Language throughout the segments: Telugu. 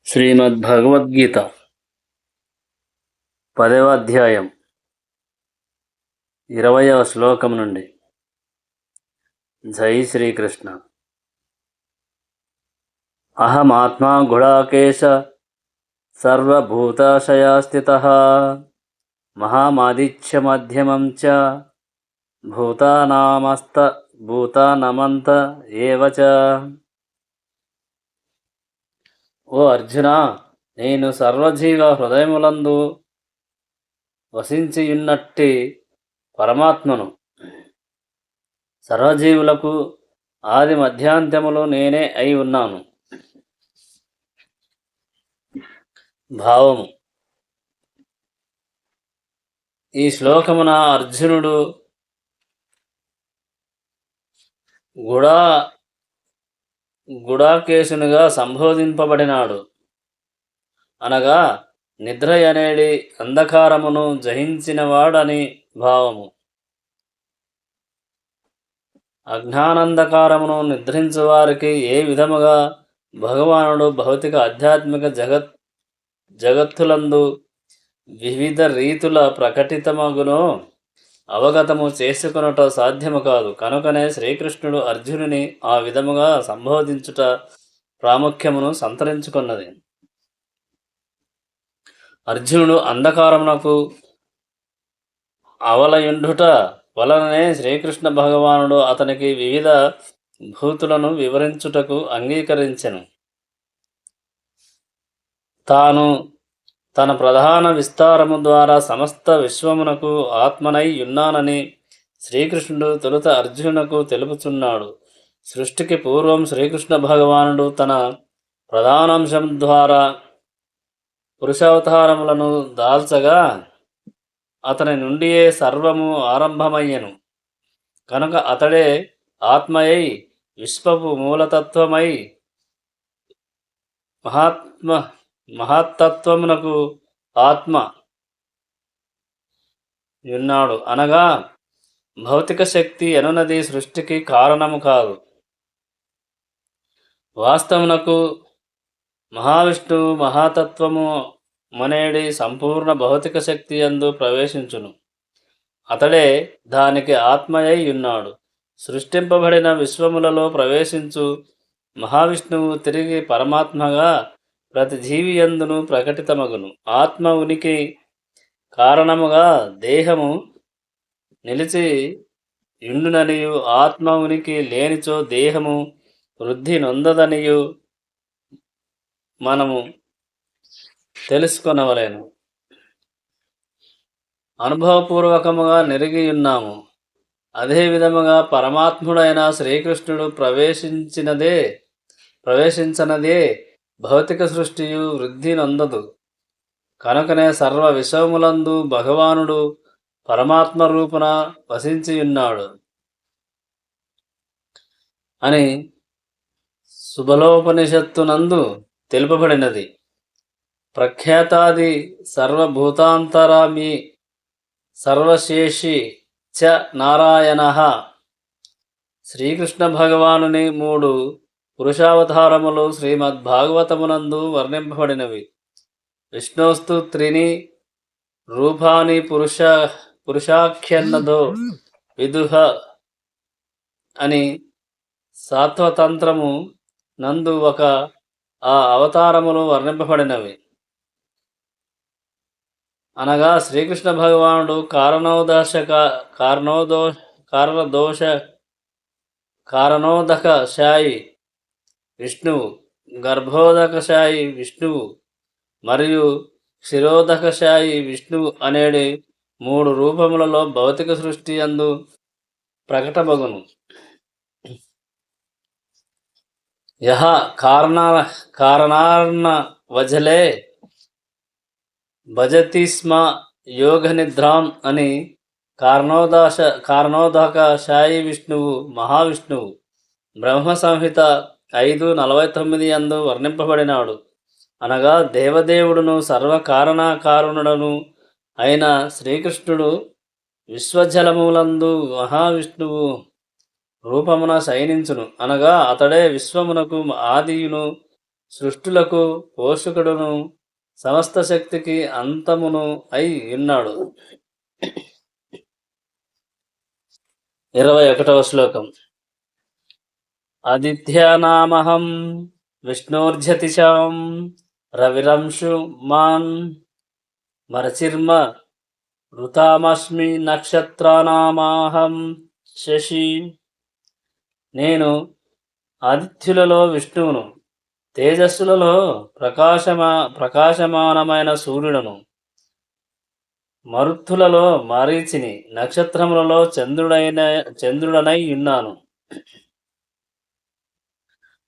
శ్రీమద్భగవద్గీత 10వ అధ్యాయం 20వ శ్లోకం నుండి. జై శ్రీకృష్ణ. అహమాత్మా గుడాకేశ సర్వభూతాశయస్థితః మహామాదిత్యమధ్యమం చ భూతానామంత ఏవ చ. ఓ అర్జున, నేను సర్వజీవ హృదయములందు వసించియున్నట్టి పరమాత్మను. సర్వజీవులకు ఆది మధ్యాంత్యములు నేనే అయి ఉన్నాను. భావము: ఈ శ్లోకమున అర్జునుడు గుడాకేశునిగా సంబోధింపబడినాడు. అనగా నిద్ర అనేడి అంధకారమును జయించినవాడని భావము. అజ్ఞానంధకారమును నిద్రించు వారికి ఏ విధముగా భగవానుడు భౌతిక ఆధ్యాత్మిక జగత్తులందు వివిధ రీతుల ప్రకటితమగునో అవగతము చేసుకొనుట సాధ్యము కాదు. కనుకనే శ్రీకృష్ణుడు అర్జునుని ఆ విధముగా సంబోధించుట ప్రాముఖ్యమును సంతరించుకున్నది. అర్జునుడు అంధకారమునకు అవలయుండుట వలననే శ్రీకృష్ణ భగవానుడు అతనికి వివిధ భూతులను వివరించుటకు అంగీకరించెను. తాను తన ప్రధాన విస్తారము ద్వారా సమస్త విశ్వమునకు ఆత్మనై ఉన్నానని శ్రీకృష్ణుడు తొలుత అర్జునునకు తెలుపుచున్నాడు. సృష్టికి పూర్వం శ్రీకృష్ణ భగవానుడు తన ప్రధానాంశం ద్వారా పురుషావతారములను దాల్చగా అతని నుండియే సర్వము ఆరంభమయ్యను. కనుక అతడే ఆత్మయై విశ్వపు మూలతత్వమై మహత్తత్వమునకు ఆత్మ ఉన్నాడు. అనగా భౌతిక శక్తి అనునది సృష్టికి కారణము కాదు. వాస్తవమునకు మహావిష్ణువు మహాతత్వము మనేడి సంపూర్ణ భౌతిక శక్తి యందు ప్రవేశించును. అతడే దానికి ఆత్మయై ఉన్నాడు. సృష్టింపబడిన విశ్వములలో ప్రవేశించు మహావిష్ణువు తిరిగి పరమాత్మగా ప్రతి జీవి యందును ప్రకటితమగును. ఆత్మ ఉనికి కారణముగా దేహము నిలిచి యుండుననియు, ఆత్మ ఉనికి లేనిచో దేహము వృద్ధి నొందదనియు మనము తెలుసుకొనవలెను. అనుభవపూర్వకముగా నెరిగియున్నాము. అదే విధముగా పరమాత్ముడైన శ్రీకృష్ణుడు ప్రవేశించనదే భౌతిక సృష్టియు వృద్ధి నొందదు. కనుకనే సర్వ విశ్వములందు భగవానుడు పరమాత్మ రూపున వసించియున్నాడు అని సుబలోపనిషత్తునందు తెలుపబడినది. ప్రఖ్యాతాది సర్వభూతాంతరామి సర్వశేషి చ నారాయణ. శ్రీకృష్ణ భగవానుని 3 పురుషావతారములు శ్రీమద్భాగవతమునందు వర్ణింపబడినవి. విష్ణోస్తు త్రీని రూపాని పురుషాఖ్యన్నదో విదుహ అని సాత్వతంత్రము నందు ఆ అవతారములు వర్ణింపబడినవి. అనగా శ్రీకృష్ణ భగవానుడు కారణోదకశాయి విష్ణువు, గర్భోదకశాయి విష్ణువు మరియు క్షీరోదకశాయి విష్ణువు అనేడి 3 రూపములలో భౌతిక సృష్టి యందు ప్రకటమగును. యహ కారణార్ణ వజలే భజతి స్మ యోగ నిద్రాం అని కారణోదకశాయి విష్ణువు మహావిష్ణువు బ్రహ్మ సంహిత 5:49 యందు వర్ణింపబడినాడు. అనగా దేవదేవుడును సర్వకారణకారణుడను అయిన శ్రీకృష్ణుడు విశ్వజలములందు మహావిష్ణువు రూపమున శయనించును. అనగా అతడే విశ్వమునకు ఆదియును సృష్టులకు పోషకుడును సమస్త శక్తికి అంతమును అయి ఉన్నాడు. 21వ శ్లోకం. ఆదిత్యానామహం విష్ణోర్జ్యతిషాం రవిరంశుమాన్ మరచిర్మ ఋతామస్మి నక్షత్రానామాహం శశి. నేను ఆదిత్యులలో విష్ణువును, తేజస్సులలో ప్రకాశమానమైన సూర్యుడను, మరుత్తులలో మారీచిని, నక్షత్రములలో చంద్రుడనై ఉన్నాను.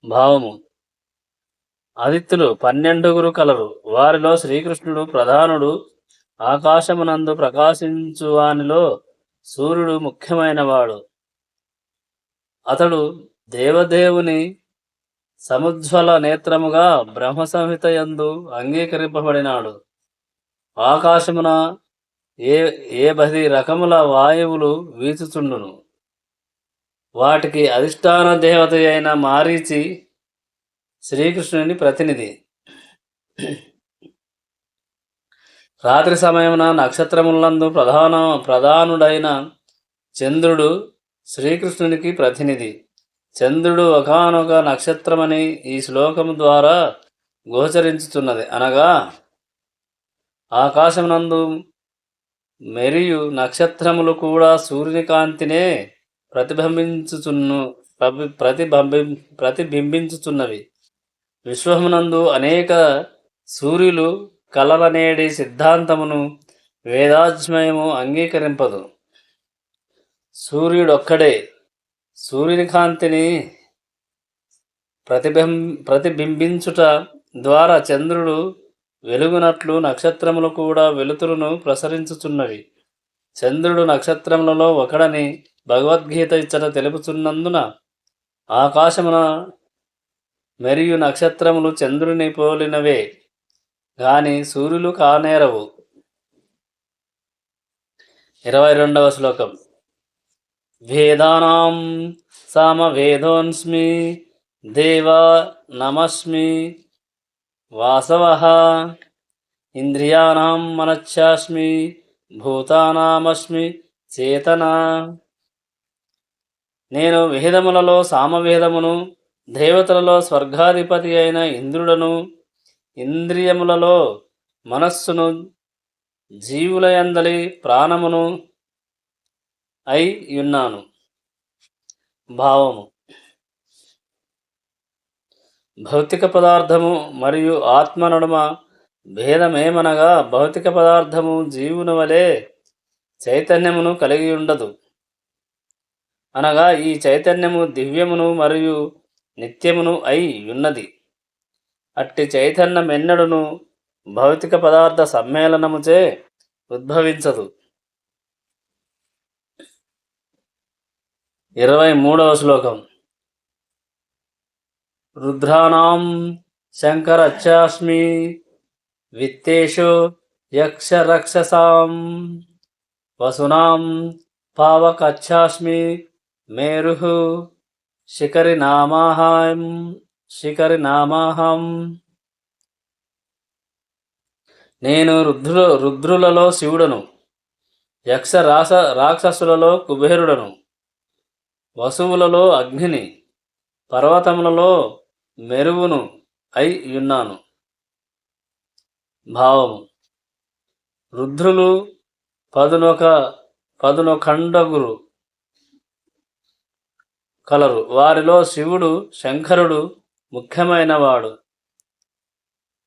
భావము. ఆదిత్యులు 12 కలరు. వారిలో శ్రీకృష్ణుడు ప్రధానుడు. ఆకాశమునందు ప్రకాశించువానిలో సూర్యుడు ముఖ్యమైనవాడు. అతడు దేవదేవుని సముజ్వల నేత్రముగా బ్రహ్మ సంహిత యందు అంగీకరింపబడినాడు. ఆకాశమున ఏ 10 రకముల వాయువులు వీచుచుండును. వాటికి అధిష్టాన దేవత అయిన మారీచి శ్రీకృష్ణుని ప్రతినిధి. రాత్రి సమయమున నక్షత్రములందు ప్రధానుడైన చంద్రుడు శ్రీకృష్ణునికి ప్రతినిధి. చంద్రుడు ఒకానొక నక్షత్రమని ఈ శ్లోకము ద్వారా గోచరించుతున్నది. అనగా ఆకాశమునందు మెరియు నక్షత్రములు కూడా సూర్యుని కాంతినే ప్రతిబింబించుచున్నవి. విశ్వమునందు అనేక సూర్యులు కలలనేడి సిద్ధాంతమును వేదాజ్మయము అంగీకరింపదు. సూర్యుడొక్కడే. సూర్యుని కాంతిని ప్రతిబింబించుట ద్వారా చంద్రుడు వెలుగునట్లు నక్షత్రములు కూడా వెలుతురును ప్రసరించుచున్నవి. చంద్రుడు నక్షత్రములలో ఒకడని భగవద్గీత ఇచ్చట తెలుపుచున్నందున ఆకాశమున మరియు నక్షత్రములు చంద్రుని పోలినవే గాని సూర్యులు కానేరవు. 22వ శ్లోకం. వేదానాం సామవేదోऽస్మి దేవా నమస్మి వాసవః ఇంద్రియాణం మనశ్చాస్మి భూతానామస్మి చేతన. నేను వేదములలో సామవేదమును, దేవతలలో స్వర్గాధిపతి అయిన ఇంద్రుడను, ఇంద్రియములలో మనస్సును, జీవులయందలి ప్రాణమును అయి ఉన్నాను. భావము. భౌతిక పదార్థము మరియు ఆత్మ నడుమ భేదమేమనగా భౌతిక పదార్థము జీవుని వలె చైతన్యమును కలిగి ఉండదు. అనగా ఈ చైతన్యము దివ్యమును మరియు నిత్యమును అయి ఉన్నది. అట్టి చైతన్యమెన్నడును భౌతిక పదార్థ సమ్మేళనముచే ఉద్భవించదు. 23వ శ్లోకం. రుద్రాణం శంకరచ్చాస్మి విత్తేషు యక్షరక్షసాం వసునాం పావకచ్చాస్మి మేరుః శిఖరి నామాహం. నేను రుద్రులలో శివుడను, యక్ష రాక్షసులలో కుబేరుడను, వసువులలో అగ్నిని, పర్వతములలో మెరువును అయి ఉన్నాను. భావము. రుద్రులు 11 కలరు. వారిలో శివుడు శంకరుడు ముఖ్యమైనవాడు.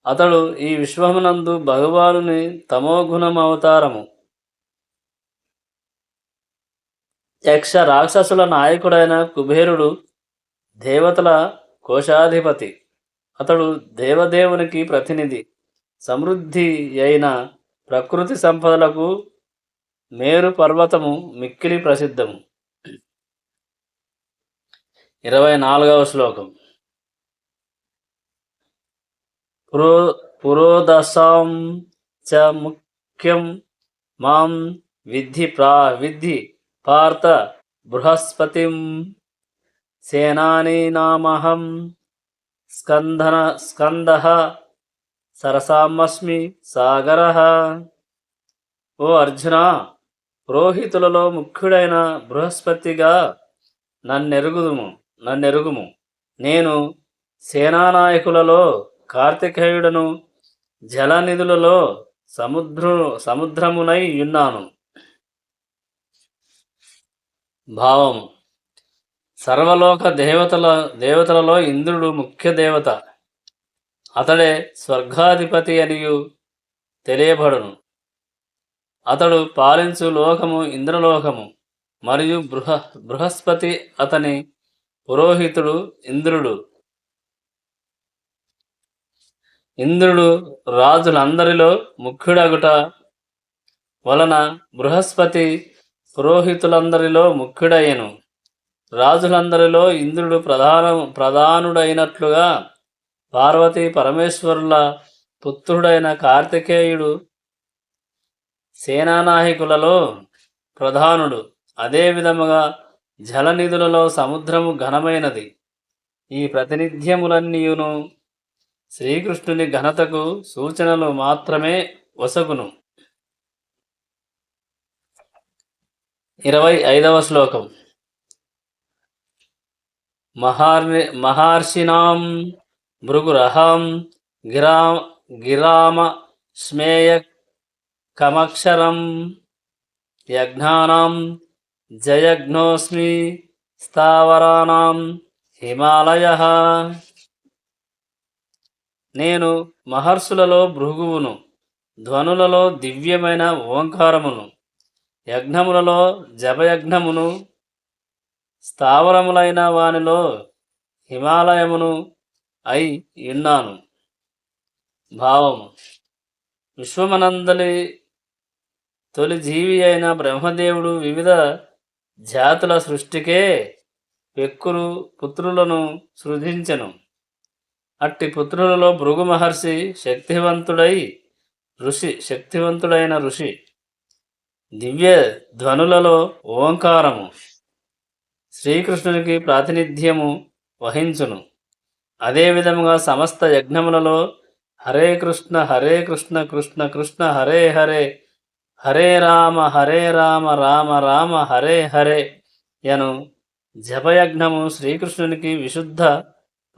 అతడు ఈ విశ్వమునందు భగవానుని తమోగుణమవతారము. యక్ష రాక్షసుల నాయకుడైన కుబేరుడు దేవతల కోశాధిపతి. అతడు దేవదేవునికి ప్రతినిధి. సమృద్ధి అయిన ప్రకృతి సంపదలకు మేరు పర్వతము మిక్కిలి ప్రసిద్ధము. 24వ శ్లోకం. పురోదశాం చ ముఖ్యం మాం విద్ధి పార్థ బృహస్పతిం సేనానీనామహం స్కందన స్కందః సరసామస్మి సాగరః. ఓ అర్జున, పురోహితులలో ముఖ్యుడైన బృహస్పతిగా నన్నెరుగుము. నేను సేనానాయకులలో కార్తికేయుడను, జలనిధులలో సముద్రమునై యున్నాను. భావము: సర్వలోక దేవతలలో ఇంద్రుడు ముఖ్య దేవత. అతడే స్వర్గాధిపతి అనియు తెలియబడును. అతడు పాలించు లోకము ఇంద్రలోకము, మరియు బృహస్పతి అతని పురోహితుడు ఇంద్రుడు. ఇంద్రుడు రాజులందరిలో ముఖ్యుడగుట వలన బృహస్పతి పురోహితులందరిలో ముఖ్యుడయ్యను. రాజులందరిలో ఇంద్రుడు ప్రధానుడైనట్లుగా పార్వతీ పరమేశ్వరుల పుత్రుడైన కార్తికేయుడు సేనానాయకులలో ప్రధానుడు. అదే విధముగా జలనిధులలో సముద్రము ఘనమైనది. ఈ ప్రాతినిధ్యములన్నీయును శ్రీకృష్ణుని ఘనతకు సూచనలు మాత్రమే వసగును. 25వ శ్లోకం. మహర్షిణాం భృగురహం గిరామ స్మేయ కమక్షరం యజ్ఞానాం జయజ్ఞోస్మి స్థావరాణాం హిమాలయః. నేను మహర్షులలో భృగువును, ధ్వనులలో దివ్యమైన ఓంకారమును, యజ్ఞములలో జపయజ్ఞమును, స్థావరములైన వానిలో హిమాలయమును అయి ఉన్నాను. భావము: విశ్వమనందలి తొలి జీవి అయిన బ్రహ్మదేవుడు వివిధ జాతుల సృష్టికే పెక్కురు పుత్రులను సృజించెను. అట్టి పుత్రులలో భృగు మహర్షి శక్తివంతుడైన ఋషి. దివ్య ధ్వనులలో ఓంకారము శ్రీకృష్ణునికి ప్రాతినిధ్యము వహించును. అదే విధముగా సమస్త యజ్ఞములలో హరే కృష్ణ కృష్ణ కృష్ణ హరే హరే, హరే రామ రామ రామ హరే హరే యను జపయజ్ఞము శ్రీకృష్ణునికి విశుద్ధ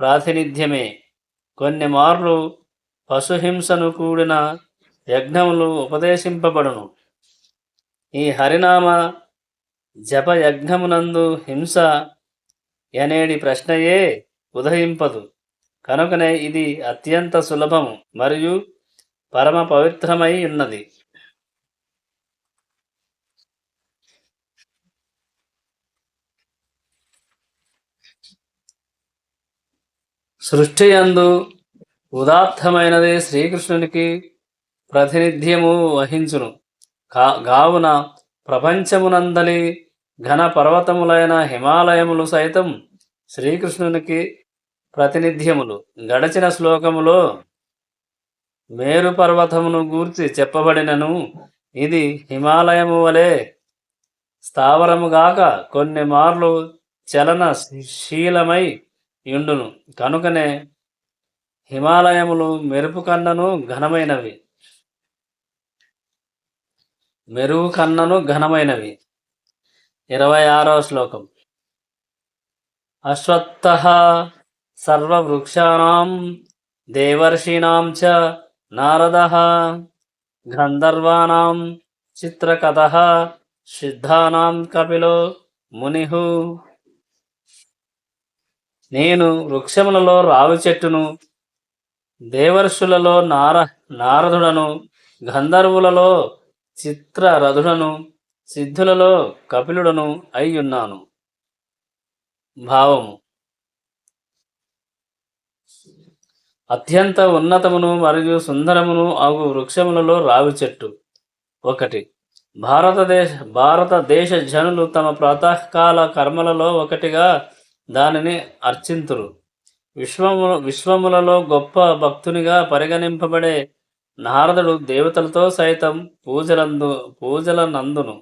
ప్రాతినిధ్యమే. కొన్ని మార్లు పశుహింసను కూడిన యజ్ఞములు ఉపదేశింపబడును. ఈ హరినామ జపయజ్ఞమునందు హింస యనేడి ప్రశ్నయే ఉదయింపదు. కనుకనే ఇది అత్యంత సులభము మరియు పరమ పవిత్రమై ఉన్నది. సృష్టియందు ఉదాత్తమైనది శ్రీకృష్ణునికి ప్రాతినిధ్యము వహించును. గావున ప్రపంచమునందలి ఘన పర్వతములైన హిమాలయములు సైతం శ్రీకృష్ణునికి ప్రాతినిధ్యములు. గడచిన శ్లోకములో మేరు పర్వతమును గూర్చి చెప్పబడినను ఇది హిమాలయము వలె స్థావరముగాక కొన్ని మార్లు చలనశీలమై యుండును. కనుకనే హిమాలయములు మెరుపు కన్నను ఘనమైనవి. 26వ శ్లోకం. అశ్వత్థః సర్వవృక్షాణాం దేవర్షీణాం చ నారదః గంధర్వాణాం చిత్రకథః సిద్ధానాం కపిలో మునిః. నేను వృక్షములలో రావి చెట్టును, దేవర్షులలో నారదుడను, గంధర్వులలో చిత్రరథుడను, సిద్ధులలో కపిలుడను అయ్యున్నాను. భావము: అత్యంత ఉన్నతమును మరియు సుందరమును అగు వృక్షములలో రావి చెట్టు ఒకటి. భారతదేశ జనులు తమ ప్రాతకాల కర్మలలో ఒకటిగా దానిని అర్చింతురు. విశ్వములలో గొప్ప భక్తునిగా పరిగణింపబడే నారదుడు దేవతలతో సైతం పూజలనందును.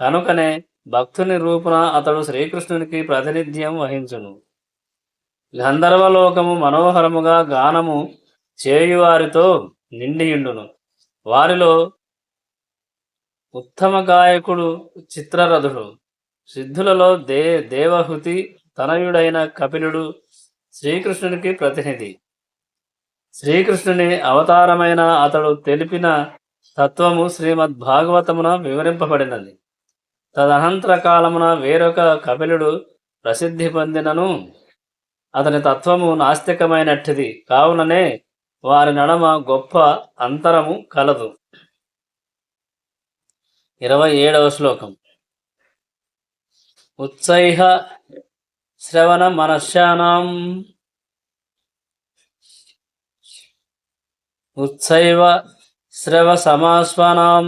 కనుకనే భక్తుని రూపున అతడు శ్రీకృష్ణునికి ప్రాతినిధ్యం వహించును. గంధర్వలోకము మనోహరముగా గానము చేయువారితో నిండియుండును. వారిలో ఉత్తమ గాయకుడు చిత్రరథుడు. సిద్ధులలో దేవహుతి తనయుడైన కపిలుడు శ్రీకృష్ణునికి ప్రతినిధి. శ్రీకృష్ణుని అవతారమైన అతడు తెలిపిన తత్వము శ్రీమద్ భాగవతమున వివరింపబడినది. తదనంతర కాలమున వేరొక కపిలుడు ప్రసిద్ధి పొందినను అతని తత్వము నాస్తికమైనట్టిది. కావుననే వారి నడమ గొప్ప అంతరము కలదు. 27వ శ్లోకం. ఉత్సైహ శ్రవణ మనశ్యానాం ఉత్సైవ శ్రవ సమాస్వానాం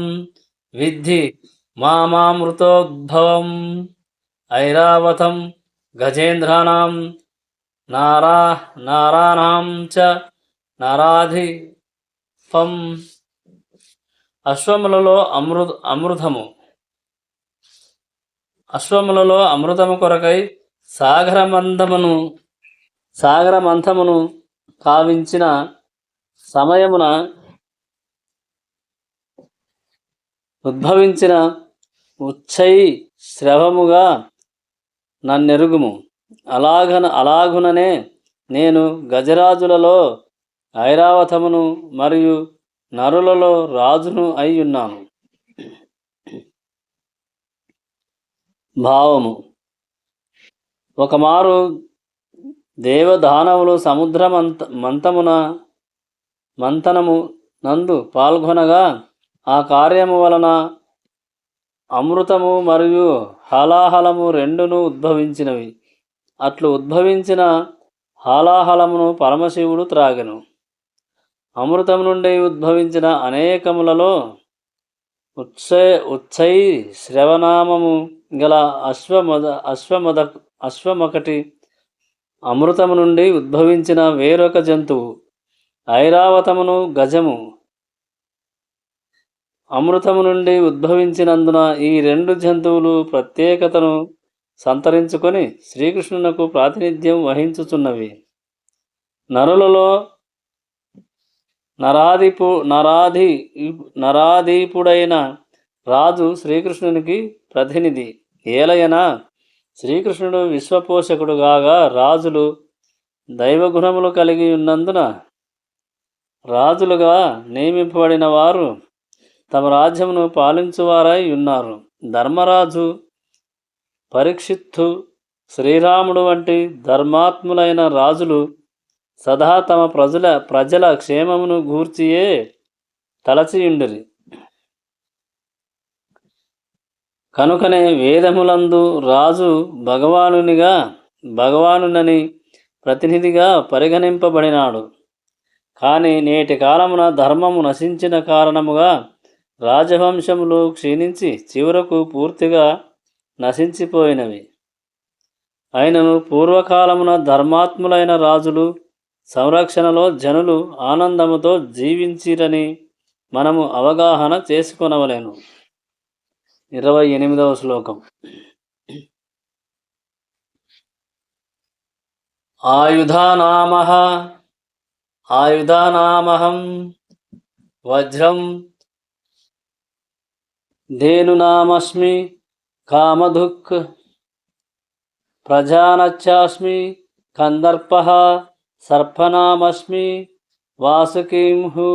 విద్ధి మామామృతోద్భవం ఐరావతం గజేంద్రాణం నారాణాం చ నారాధిపం. అశ్వములలో అమృతము కొరకై సాగరమంథమును కావించిన సమయమున ఉద్భవించిన ఉచ్చై శ్రవముగా నన్నెరుగుము. అలాగుననే నేను గజరాజులలో ఐరావతమును మరియు నరులలో రాజును అయి ఉన్నాను. భావము. ఒకమారు దేవదానవులు మంతనము నందు పాల్గొనగా ఆ కార్యము వలన అమృతము మరియు హాలాహలము రెండును ఉద్భవించినవి. అట్లు ఉద్భవించిన హాలాహలమును పరమశివుడు త్రాగెను. అమృతం నుండి ఉద్భవించిన అనేకములలో ఉచ్చై శ్రవనామము గల అశ్వమొకటి. అమృతము నుండి ఉద్భవించిన వేరొక జంతువు ఐరావతమును గజము. అమృతము నుండి ఉద్భవించినందున ఈ రెండు జంతువులు ప్రత్యేకతను సంతరించుకొని శ్రీకృష్ణునకు ప్రాతినిధ్యం వహించుచున్నవి. నరులలో నరాధీపుడైన రాజు శ్రీకృష్ణునికి ప్రతినిధి. ఏలయనా శ్రీకృష్ణుడు విశ్వపోషకుడు కాగా రాజులు దైవగుణములు కలిగి ఉన్నందున రాజులుగా నియమింపబడిన వారు తమ రాజ్యమును పాలించువారై ఉన్నారు. ధర్మరాజు, పరీక్షిత్తు, శ్రీరాముడు వంటి ధర్మాత్ములైన రాజులు సదా తమ ప్రజల క్షేమమును గూర్చియే తలచియుండిరి. కనుకనే వేదములందు రాజు భగవానునని ప్రతినిధిగా పరిగణింపబడినాడు. కానీ నేటి కాలమున ధర్మము నశించిన కారణముగా రాజవంశములు క్షీణించి చివరకు పూర్తిగా నశించిపోయినవి. అయినను పూర్వకాలమున ధర్మాత్ములైన రాజులు సంరక్షణలో జనులు ఆనందముతో జీవించిరని మనము అవగాహన చేసుకొనవలెను. 28వ శ్లోకం. ఆయుధానామహం వజ్రం ధేనునామస్మి కామధుక్ ప్రజానచ్చాస్మి కందర్పః సర్పనామస్మి వాసుకింహు.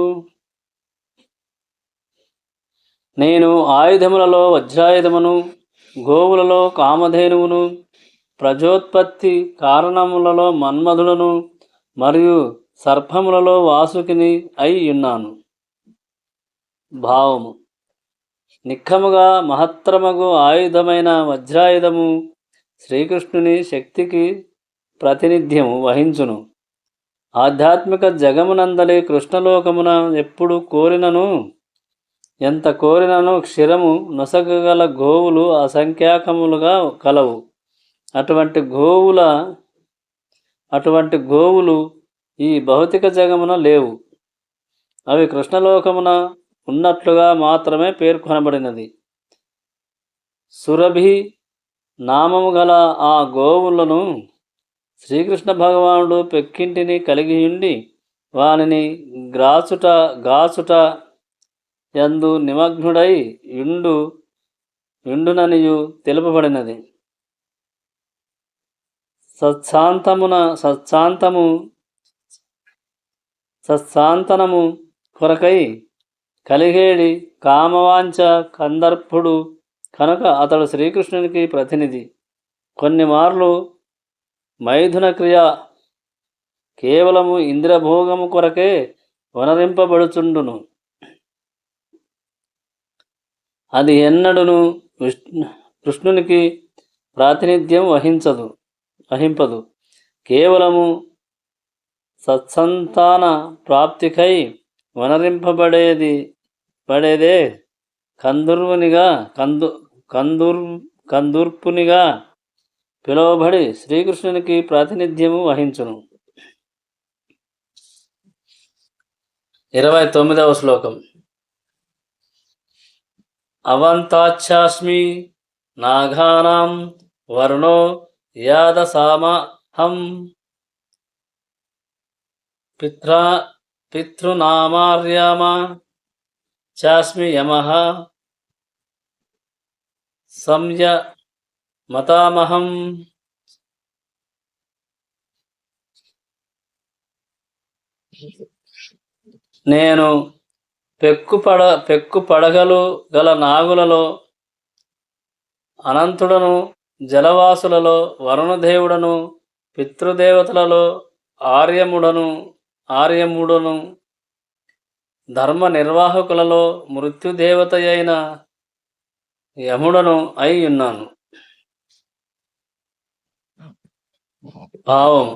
నేను ఆయుధములలో వజ్రాయుధమును, గోవులలో కామధేనువును, ప్రజోత్పత్తి కారణములలో మన్మధులను మరియు సర్పములలో వాసుకిని అయి ఉన్నాను. భావము. నిఖముగా మహత్తరమగు ఆయుధమైన వజ్రాయుధము శ్రీకృష్ణుని శక్తికి ప్రాతినిధ్యము వహించును. ఆధ్యాత్మిక జగమునందలి కృష్ణలోకమున ఎప్పుడు కోరినను ఎంత కోరినను క్షిరము నొసగగల గోవులు అసంఖ్యాకములుగా కలవు. అటువంటి గోవులు ఈ భౌతిక జగమున లేవు. అవి కృష్ణలోకమున ఉన్నట్లుగా మాత్రమే పేర్కొనబడినది. సురభి నామము గల ఆ గోవులను శ్రీకృష్ణ భగవానుడు పెక్కింటిని కలిగియుండి వానిని గాచుట యందు నిమగ్నుడై యుండుననియు తెలుపబడినది. సత్సాంతనము కొరకై కలిగేడి కామవాంఛ కందర్పుడు కనుక అతడు శ్రీకృష్ణునికి ప్రతినిధి. కొన్ని మార్లు మైథున క్రియ కేవలము ఇంద్రభోగము కొరకే వనరింపబడుచుండును. అది ఎన్నడును కృష్ణునికి ప్రాతినిధ్యం వహింపదు. కేవలము సత్సంతాన ప్రాప్తికై వనరింపబడేదే కందూర్పునిగా పిలువబడి శ్రీకృష్ణునికి ప్రాతినిధ్యము వహించును. 29వ శ్లోకం. అవంతాచ్ఛాస్మి నాఘానాం వర్ణో యాదసామహం పితృనామార్యామ చాస్మి యమః సంయమతామహం. నేను పెక్కు పడగలు గల నాగులలో అనంతుడను, జలవాసులలో వరుణదేవుడను, పితృదేవతలలో ఆర్యముడను, ధర్మ నిర్వాహకులలో మృత్యుదేవత అయిన యముడను అయి ఉన్నాను. భావం: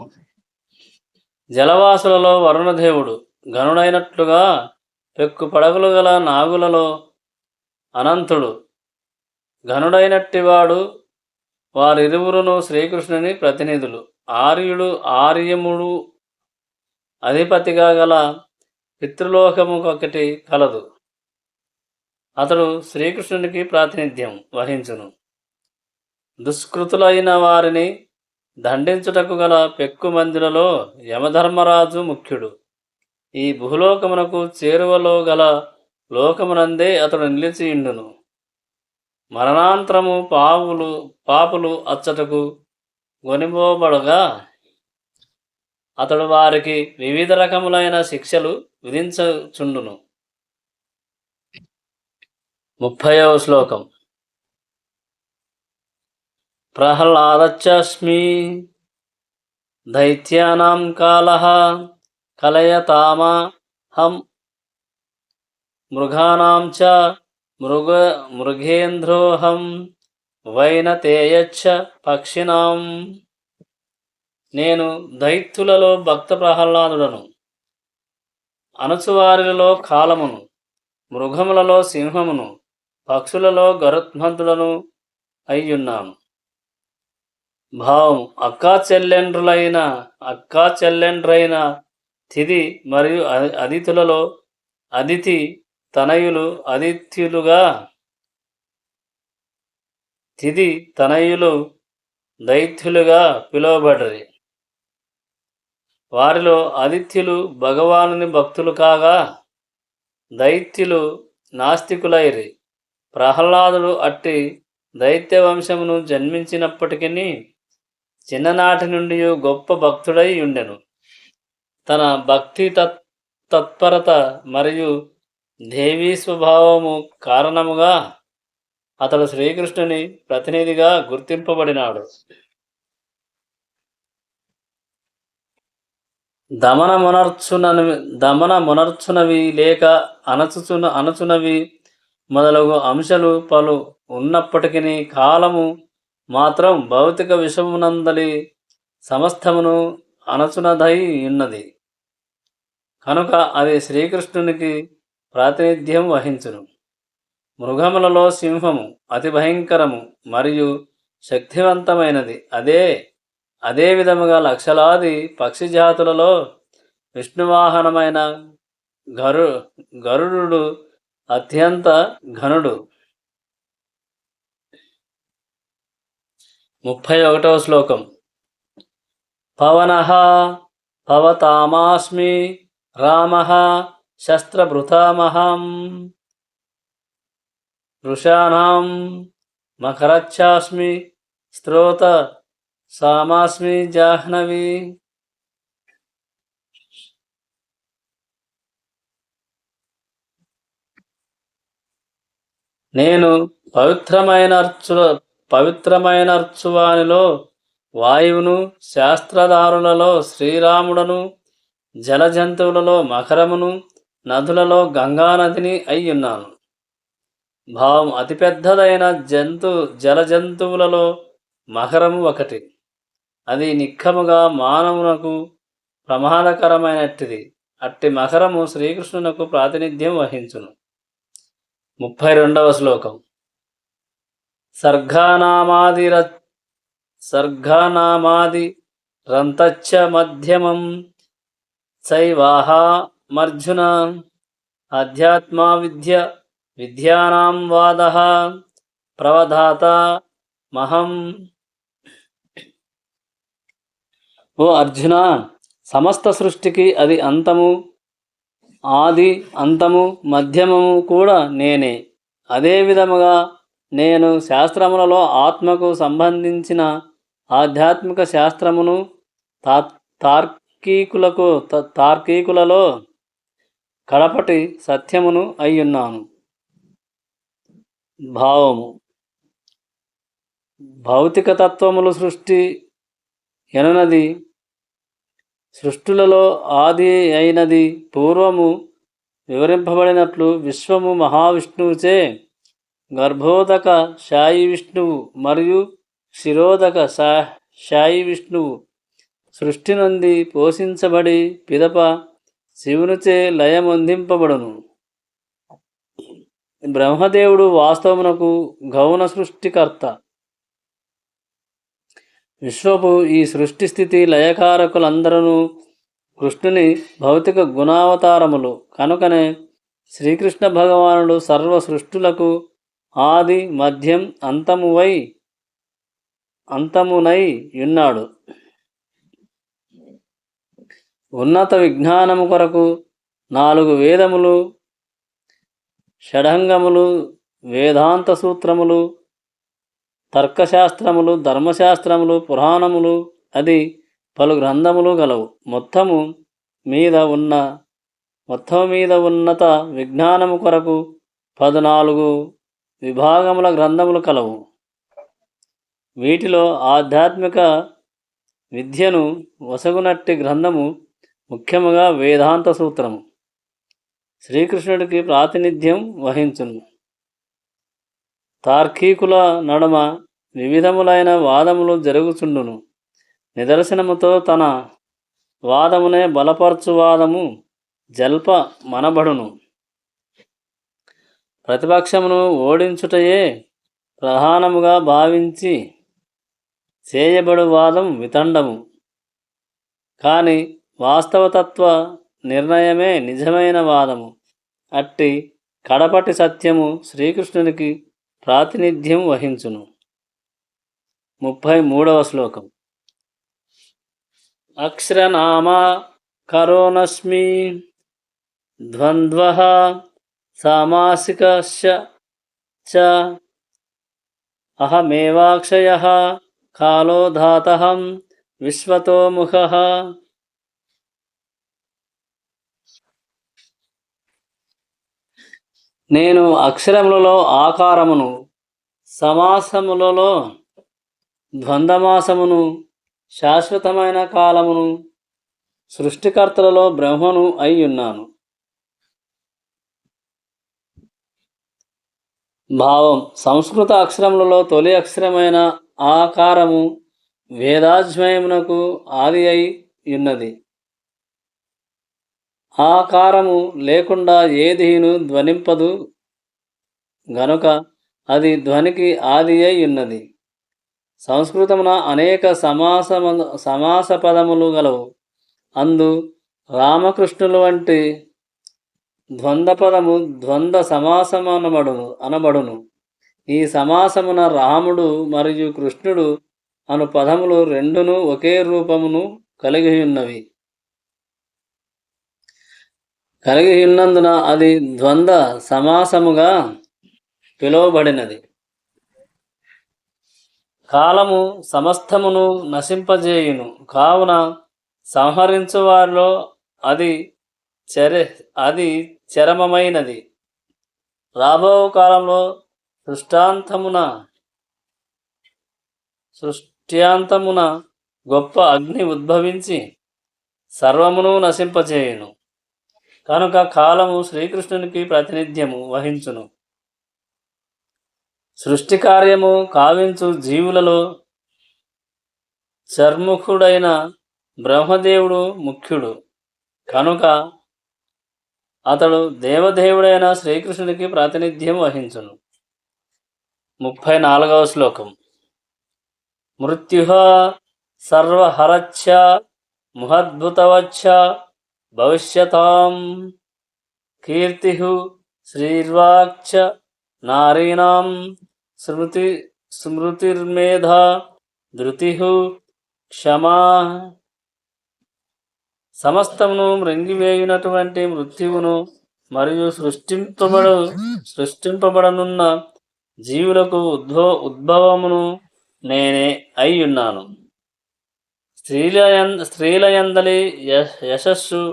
జలవాసులలో వరుణదేవుడు గనుడైనట్లుగా పెక్కు పడగలు గల నాగులలో అనంతుడు ఘనుడైనట్టివాడు. వారిరువురును శ్రీకృష్ణుని ప్రతినిధులు. ఆర్యముడు అధిపతిగా గల పితృలోకముకొకటి కలదు. అతడు శ్రీకృష్ణునికి ప్రాతినిధ్యం వహించును. దుష్కృతులైన వారిని దండించుటకు గల పెక్కు మందిలలో యమధర్మరాజు ముఖ్యుడు. ఈ భూలోకమునకు చేరువలో గల లోకమునందే అతడు నిలిచియుండును. మరణాంతరము పాపులు అచ్చటకు గొనిపోబడగా అతడు వారికి వివిధ రకములైన శిక్షలు విధించుచుండును. 30వ శ్లోకం. ప్రహ్లాదశ్చాస్మి దైత్యానాం కాలః కలయతామహం మృగాణాం చ మృగేంద్రోహం వైనతేయశ్చ పక్షిణాం. నేను దైత్యులలో భక్త ప్రహ్లాదుడను, అణచువారిలో కాలమును, మృగములలో సింహమును, పక్షులలో గరుత్మంతుడను అయ్యున్నాను. భావం: అక్కా చెల్లెండ్రైన తిథి మరియు అదితులలో అదితి తనయులు తిథి తనయులు దైత్యులుగా పిలువబడ్డరి. వారిలో ఆదిత్యులు భగవానుని భక్తులు కాగా దైత్యులు నాస్తికులైరి. ప్రహ్లాదుడు అట్టి దైత్య వంశమును జన్మించినప్పటికీ చిన్ననాటి నుండి గొప్ప భక్తుడై ఉండెను. తన భక్తి తత్పరత మరియు దేవీ స్వభావము కారణముగా అతడు శ్రీకృష్ణుని ప్రతినిధిగా గుర్తింపబడినాడు. దమనమునర్చునవి లేక అణచునవి మొదలగు అంశాలు పలు ఉన్నప్పటికీ కాలము మాత్రం భౌతిక విషమునందలి సమస్తమును అణచునదై ఉన్నది కనుక అది శ్రీకృష్ణునికి ప్రాతినిధ్యం వహించును. మృగములలో సింహము అతి భయంకరము మరియు శక్తివంతమైనది. అదే విధముగా లక్షలాది పక్షి జాతులలో విష్ణువాహనమైన గరుడు అత్యంత ఘనుడు. 31వ శ్లోకం. పవనః పవతామాస్మి రామః శస్త్రభృతామహం వృషాణాం మకరచ్ఛాస్మి స్తోత సామాస్మి జాహ్నవి. నేను పవిత్రమైనర్చువానిలో వాయువును, శాస్త్రధారులలో శ్రీరాముడను, జలజంతువులలో మకరమును, నదులలో గంగానదిని అయ్యున్నాను. భావం అతిపెద్దదైన జలజంతువులలో మకరము ఒకటి. అది నిక్కముగా మానవునకు ప్రమాదకరమైనట్టిది. అట్టి మకరము శ్రీకృష్ణునకు ప్రాతినిధ్యం వహించును. 32వ శ్లోకం. సర్గానామాది రంతచ్చ మధ్యమం చైవాహమర్జున అధ్యాత్మా విద్యానాం వాదః ప్రవధాత మహం. ఓ అర్జున, సమస్త సృష్టికి అది అంతము, ఆది అంతము మధ్యమము కూడా నేనే. అదే విధముగా నేను శాస్త్రములలో ఆత్మకు సంబంధించిన ఆధ్యాత్మిక శాస్త్రమును తార్కికులలో కడపటి సత్యమును అయ్యున్నాను. భావము భౌతిక తత్వములు సృష్టి ఎనునది సృష్టులలో ఆది అయినది పూర్వము వివరింపబడినట్లు విశ్వము మహావిష్ణువుచే గర్భోదక శాయి విష్ణువు మరియు క్షిరోదక శాయి విష్ణువు సృష్టి నుండి పోషించబడి పిదప శివునిచే లయమొందింపబడును. బ్రహ్మదేవుడు వాస్తవమునకు గౌణ సృష్టికర్త. విశ్వపు ఈ సృష్టి స్థితి లయకారకులందరూ కృష్ణుని భౌతిక గుణావతారములు కనుకనే శ్రీకృష్ణ భగవానుడు సర్వ సృష్టులకు ఆది మధ్యం అంతమునై ఉన్నాడు. ఉన్నత విజ్ఞానము కొరకు 4 వేదములు, షడంగములు, వేదాంత సూత్రములు, తర్కశాస్త్రములు, ధర్మశాస్త్రములు, పురాణములు అది పలు గ్రంథములు గలవు. మొత్తము మీద ఉన్నత విజ్ఞానము కొరకు 14 విభాగముల గ్రంథములు కలవు. వీటిలో ఆధ్యాత్మిక విద్యను వసగునట్టి గ్రంథము ముఖ్యముగా వేదాంత సూత్రము శ్రీకృష్ణుడికి ప్రాతినిధ్యం వహించును. తార్కికుల నడుమ వివిధములైన వాదములు జరుగుచుండును. నిదర్శనముతో తన వాదమునే బలపరచువాదము జల్ప మనబడును. ప్రతిపక్షమును ఓడించుటయే ప్రధానముగా భావించి చేయబడు వాదం వితండము. కానీ వాస్తవతత్వ నిర్ణయమే నిజమైన వాదము. అట్టి కడపటి సత్యము శ్రీకృష్ణునికి ప్రాతినిధ్యం వహించును. 33వ శ్లోకం. అక్షరనామా కరోనస్మి ద్వంద్వః సామాసికశ్చ అహమేవాక్షయః కాలో ధాతహం విశ్వతోముఖః. నేను అక్షరములలో ఆకారమును, సమాసములలో ద్వంద్వమాసమును, శాశ్వతమైన కాలమును, సృష్టికర్తలలో బ్రహ్మను అయ్యున్నాను. భావం సంస్కృత అక్షరములలో తొలి అక్షరమైన ఆకారము వేదాధ్యయమునకు ఆది అయి ఉన్నది. ఆకారము లేకుండా ఏదిను ధ్వనింపదు గనుక అది ధ్వనికి ఆది అయి ఉన్నది. సంస్కృతమున అనేక సమాస పదములు గలవు. అందు రామకృష్ణులు వంటి ద్వంద్వ పదము ద్వంద్వ అనబడును. ఈ సమాసమున రాముడు మరియు కృష్ణుడు అను పదములు రెండును ఒకే రూపమును కలిగి ఉన్నవి. కలిగి ఉన్నందున అది ద్వంద్వ సమాసముగా పిలువబడినది. కాలము సమస్తమును నశింపజేయును, కావున సంహరించు వారిలో అది అది చరమమైనది. రాబో కాలంలో సృష్ట్యాంతమున గొప్ప అగ్ని ఉద్భవించి సర్వమును నశింపజేయును. కనుక కాలము శ్రీకృష్ణునికి ప్రాతినిధ్యము వహించును. సృష్టి కార్యము కావించు జీవులలో చర్ముఖుడైన బ్రహ్మదేవుడు ముఖ్యుడు. కనుక అతడు దేవదేవుడైన శ్రీకృష్ణునికి ప్రాతినిధ్యం వహించును. 34వ శ్లోకం. మృత్యుః సర్వహరచ్చ ముహద్భుతవచ్చ భవిష్యతాం కీర్తిః శ్రీర్వాక్చ నారీణాం స్మృతిర్మేధా ధృతిః క్షమా. సమస్తమును మృంగివేయునటువంటి మృత్యువును మరియు సృష్టింపబడనున్న జీవులకు ఉద్భవమును నేనే అయ్యున్నాను. స్త్రీలయందలి యశస్సు,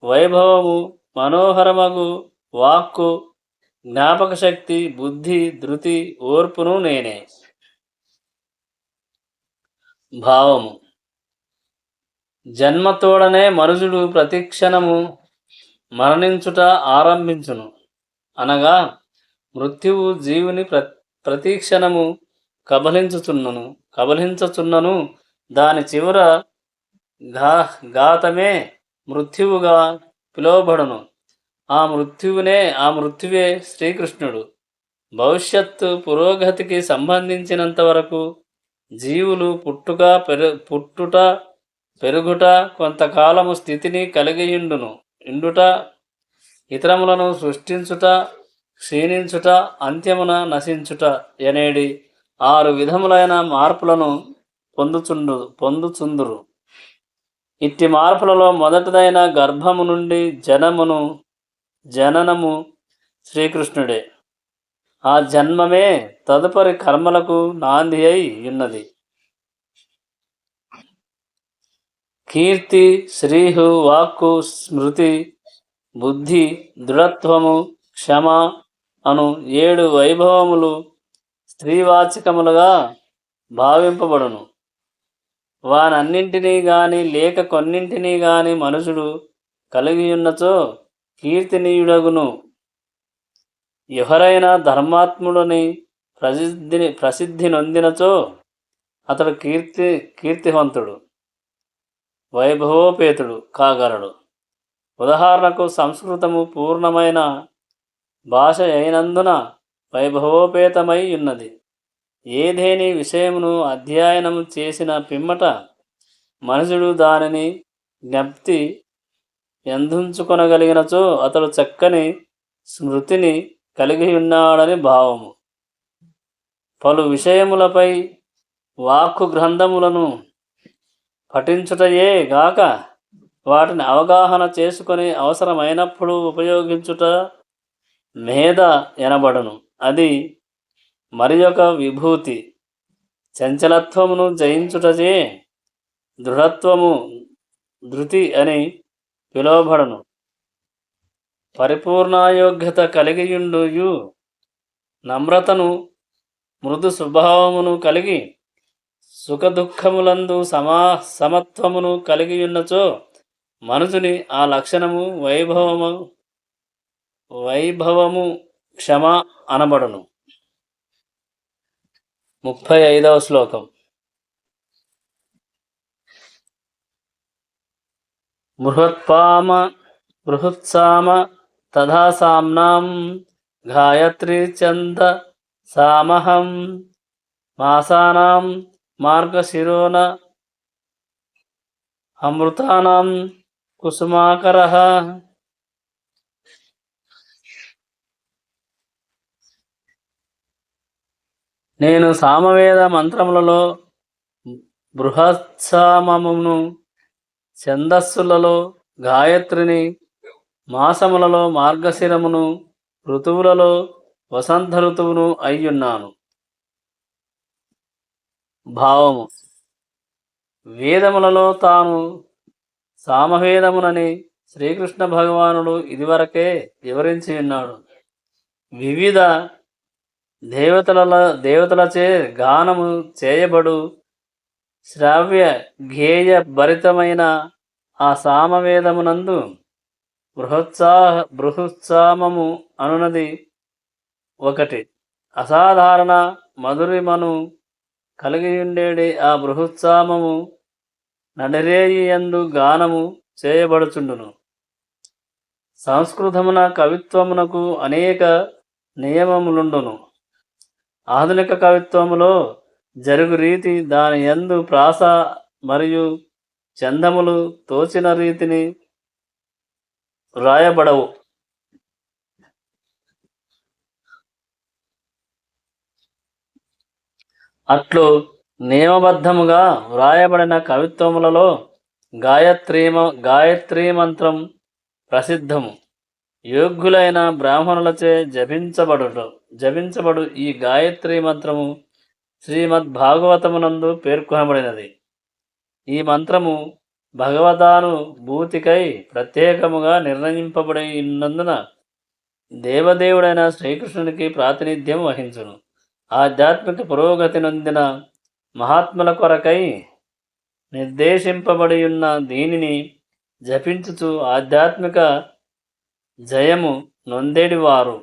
వైభవము, మనోహరమగు వాక్కు, జ్ఞాపక శక్తి, బుద్ధి, ధృతి, ఓర్పును నేనే. భావము. జన్మతోడనే మనుజుడు ప్రతిక్షణము మరణించుట ఆరంభించును. అనగా మృత్యువు జీవుని ప్రతిక్షణము కబలించుచున్నను. దాని చివర ఘాతమే మృత్యువుగా పిలువబడును. ఆ మృత్యువే శ్రీకృష్ణుడు. భవిష్యత్తు పురోగతికి సంబంధించినంత వరకు జీవులు పుట్టుట పెరుగుట, కొంతకాలము స్థితిని కలిగియుండుట, ఇతరములను సృష్టించుట, క్షీణించుట, అంత్యమున నశించుట అనేడి 6 విధములైన మార్పులను పొందుచుందురు. ఇట్టి మార్పులలో మొదటిదైన గర్భము నుండి జననము శ్రీకృష్ణుడే. ఆ జన్మమే తదుపరి కర్మలకు నాంది అయి ఉన్నది. కీర్తి, శ్రీహు, వాక్కు, స్మృతి, బుద్ధి, దృఢత్వము, క్షమ అను 7 వైభవములు స్త్రీవాచకములుగా భావింపబడును. వానన్నింటినీ గాని లేక కొన్నింటినీ గాని మనుషుడు కలిగియున్నచో కీర్తినీయుడగును. ఎవరైనా ధర్మాత్ముడని ప్రసిద్ధి నొందినచో అతడు కీర్తివంతుడు, వైభవోపేతుడు కాగలడు. ఉదాహరణకు సంస్కృతము పూర్ణమైన భాష అయినందున వైభవోపేతమై ఉన్నది. ఏదేని విషయమును అధ్యయనము చేసిన పిమ్మట మనుషుడు దానిని జ్ఞప్తి ఎందుంచుకొనగలిగినచో అతడు చక్కని స్మృతిని కలిగి ఉన్నాడని భావము. పలు విషయములపై వాక్కు గ్రంథములను పఠించుటయే గాక వాటిని అవగాహన చేసుకొని అవసరమైనప్పుడు ఉపయోగించుట మేధ ఎనబడును. అది మరి ఒక విభూతి. చంచలత్వమును జయించుటచే ధృతి అని పిలువబడును. పరిపూర్ణాయోగ్యత కలిగియుండుయు, నమ్రతను, మృదు స్వభావమును కలిగి సుఖదుఖములందు సమత్వమును కలిగియున్నచో మనుషుని ఆ లక్షణము వైభవము క్షమ అనబడును. 35వ శ్లోకం. బృహత్సామ తథా సామ్నాం గాయత్రీ ఛంద సామహం మాసానాం మార్గశిరోన అమృతానాం కుసుమాకరః. నేను సామవేద మంత్రములలో బృహత్సామమును ఛందస్సులలో గాయత్రిని, మాసములలో మార్గశిరమును, ఋతువులలో వసంత ఋతువును అయ్యున్నాను. భావము: వేదములలో తాను సామవేదమునని శ్రీకృష్ణ భగవానుడు ఇదివరకే వివరించి ఉన్నాడు. వివిధ దేవతలచే గానము చేయబడు శ్రావ్య గేయ భరితమైన ఆ సామవేదమునందు బృహత్సామము అనునది ఒకటి. అసాధారణ మధురిమను కలిగియుండేడి ఆ బృహత్సామము నడిరేయి యందు గానము చేయబడుచుండును. సంస్కృతమున కవిత్వమునకు అనేక నియమములుండును. ఆధునిక కవిత్వములో జరుగు రీతి దాని యందు ప్రాస మరియు చందములు తోచిన రీతిని వ్రాయబడవు. అట్లు నియమబద్ధముగా వ్రాయబడిన కవిత్వములలో గాయత్రీ మంత్రం ప్రసిద్ధము. యోగ్యులైన బ్రాహ్మణులచే జపించబడు ఈ గాయత్రీ మంత్రము శ్రీమద్భాగవతమునందు పేర్కొనబడినది. ఈ మంత్రము భగవదానుభూతికై ప్రత్యేకముగా నిర్ణయింపబడి ఉన్నందున దేవదేవుడైన శ్రీకృష్ణునికి ప్రాతినిధ్యం వహించును. ఆధ్యాత్మిక పురోగతి నొందిన మహాత్ముల కొరకై నిర్దేశింపబడి ఉన్న దీనిని జపించుచు ఆధ్యాత్మిక జయము నొందేడివారు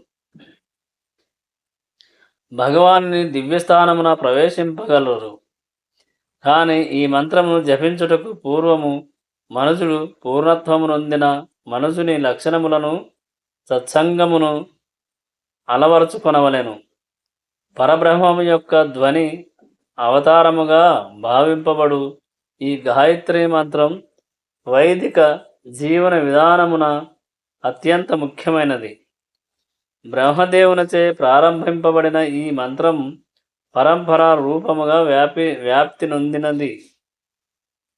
భగవానుని దివ్యస్థానమున ప్రవేశింపగలరు. కానీ ఈ మంత్రమును జపించుటకు పూర్వము మనుషుడు పూర్ణత్వము నొందిన మనుషుని లక్షణములను సత్సంగమును అలవరుచుకొనవలెను. పరబ్రహ్మము యొక్క ధ్వని అవతారముగా భావింపబడు ఈ గాయత్రీ మంత్రం వైదిక జీవన విధానమున అత్యంత ముఖ్యమైనది. బ్రహ్మదేవునిచే ప్రారంభింపబడిన ఈ మంత్రం పరంపరా రూపముగా వ్యాప్తి నొందినది.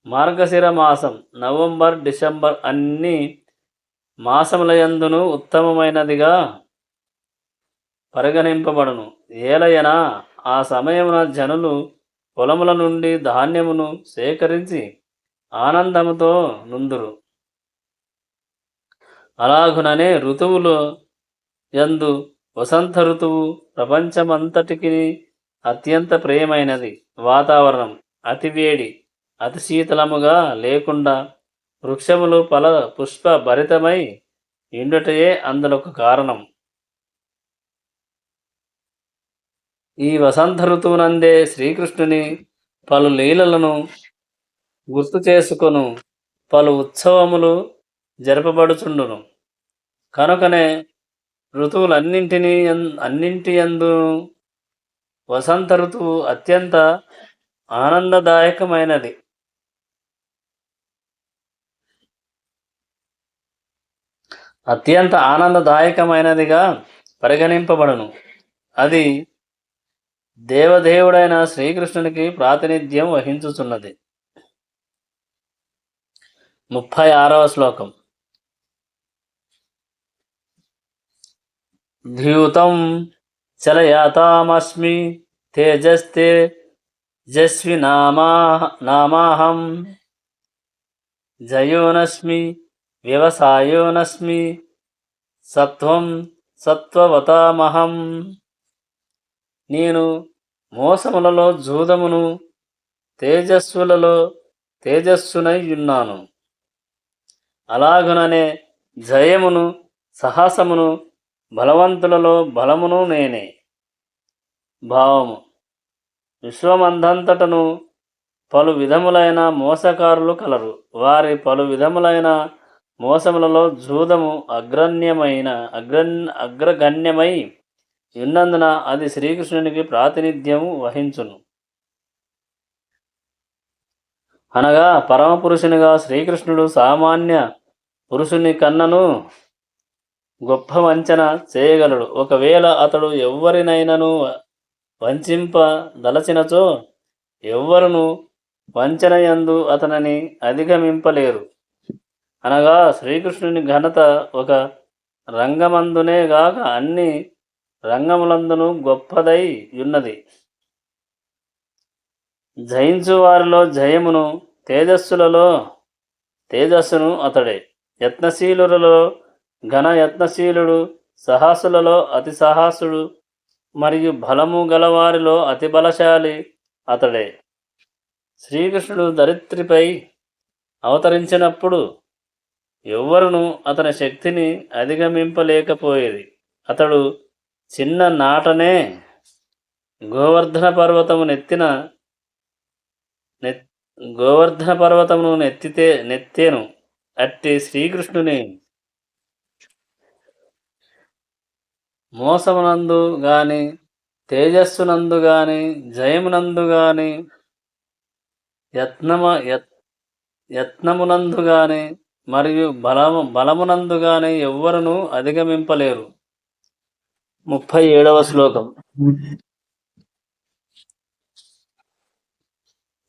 మార్గశిర మాసం నవంబర్, డిసెంబర్ అన్ని మాసములయందును ఉత్తమమైనదిగా పరిగణింపబడును. ఏలయన ఆ సమయమున జనులు పొలముల నుండి ధాన్యమును సేకరించి ఆనందముతో నుందురు. అలాగుననే ఋతువులు యందు వసంత ఋతువు ప్రపంచమంతటికి అత్యంత ప్రియమైనది. వాతావరణం అతి వేడి, అతి శీతలముగా లేకుండా వృక్షములు ఫల పుష్ప భరితమై ఇండుటయే అందులకు కారణం. ఈ వసంత ఋతువునందే శ్రీకృష్ణుని పలు లీలలను గుర్తు చేసుకొను పలు ఉత్సవములు జరపబడుచుండును. కనుకనే అన్నింటి యందు వసంత ఋతువు అత్యంత ఆనందదాయకమైనది. అత్యంత ఆనందదాయకమైనదిగా పరిగణింపబడును. అది దేవదేవుడైన శ్రీకృష్ణునికి ప్రాతినిధ్యం వహించుచున్నది. 36వ శ్లోకం. ధ్యూతం చలయాతామస్మి తేజస్వి నామాహం జయోనస్మి వ్యవసాయోనస్మి సత్వం సత్వవతామహం. నేను మోసములలో జూదమును, తేజస్సులలో తేజస్సునై ఉన్నాను. అలాగుననే జయమును, సాహసమును, బలవంతులలో బలమును నేనే. భావము: విశ్వమందంతటను పలు విధములైన మోసకారులు కలరు. వారి పలు విధములైన మోసములలో జూదము అగ్రగణ్యమై ఉన్నందున అది శ్రీకృష్ణునికి ప్రాతినిధ్యము వహించును. అనగా పరమపురుషునిగా శ్రీకృష్ణుడు సామాన్య పురుషుని కన్నను గొప్ప వంచన చేయగలడు. ఒకవేళ అతడు ఎవ్వరినైనను వంచింపదలచినచో ఎవ్వరును వంచనయందు అతనిని అధిగమింపలేరు. అనగా శ్రీకృష్ణుని ఘనత ఒక రంగమందునే గాక అన్ని రంగములందును గొప్పదై యున్నది. జయించు వారిలో జయమును, తేజస్సును అతడే. యత్నశీలులలో ఘన యత్నశీలుడు, సాహసులలో అతి సాహసుడు, మరియు బలము గలవారిలో అతి బలశాలి అతడే. శ్రీకృష్ణుడు ధరిత్రిపై అవతరించినప్పుడు ఎవ్వరును అతని శక్తిని అధిగమింపలేకపోయేది. అతడు చిన్న నాటనే గోవర్ధన పర్వతమును నెత్తేను. అట్టి శ్రీకృష్ణుని మోసమునందు గాని, తేజస్సునందు గాని, జయమునందు గాని, యత్నమునందు గాని, మరియు బలమునందు గాని ఎవ్వరును అధిగమింపలేరు. 37వ శ్లోకం.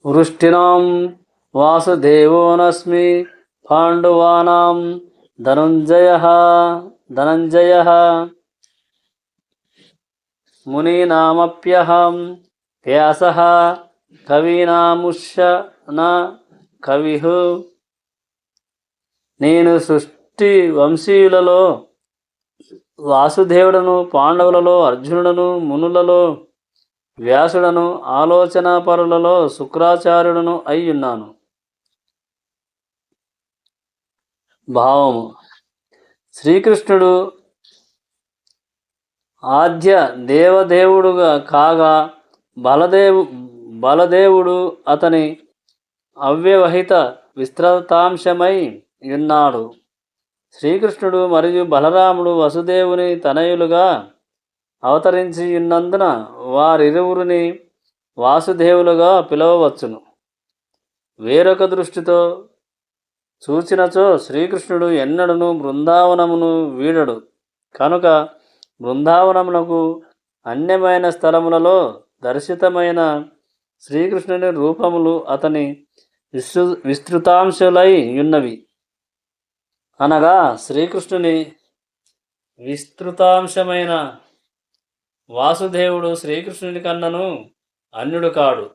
వృష్టినాం వాసుదేవోనస్మి పాండవానాం ధనంజయ మునీనామప్యహం వ్యాసః కవీనాముష్య న కవిః. నేను సృష్టి వంశీయులలో వాసుదేవుడను, పాండవులలో అర్జునుడను, మునులలో వ్యాసుడను, ఆలోచనాపరులలో శుక్రాచార్యుడను అయ్యున్నాను. భావము: శ్రీకృష్ణుడు ఆద్య దేవదేవుడుగా కాగా బలదేవుడు అతని అవ్యవహిత విస్తృతాంశమై ఉన్నాడు. శ్రీకృష్ణుడు మరియు బలరాముడు వసుదేవుని తనయులుగా అవతరించి ఉన్నందున వారిరువురిని వాసుదేవులుగా పిలవవచ్చును. వేరొక దృష్టితో చూచినచో శ్రీకృష్ణుడు ఎన్నడను బృందావనమును వీడడు. కనుక బృందావనమునకు అన్యమైన స్థలములలో దర్శితమైన శ్రీకృష్ణుని రూపములు అతని విస్తృతాంశులై ఉన్నవి. అనగా శ్రీకృష్ణుని విస్తృతాంశమైన వాసుదేవుడు శ్రీకృష్ణుని కన్నను అన్యుడు కాడు.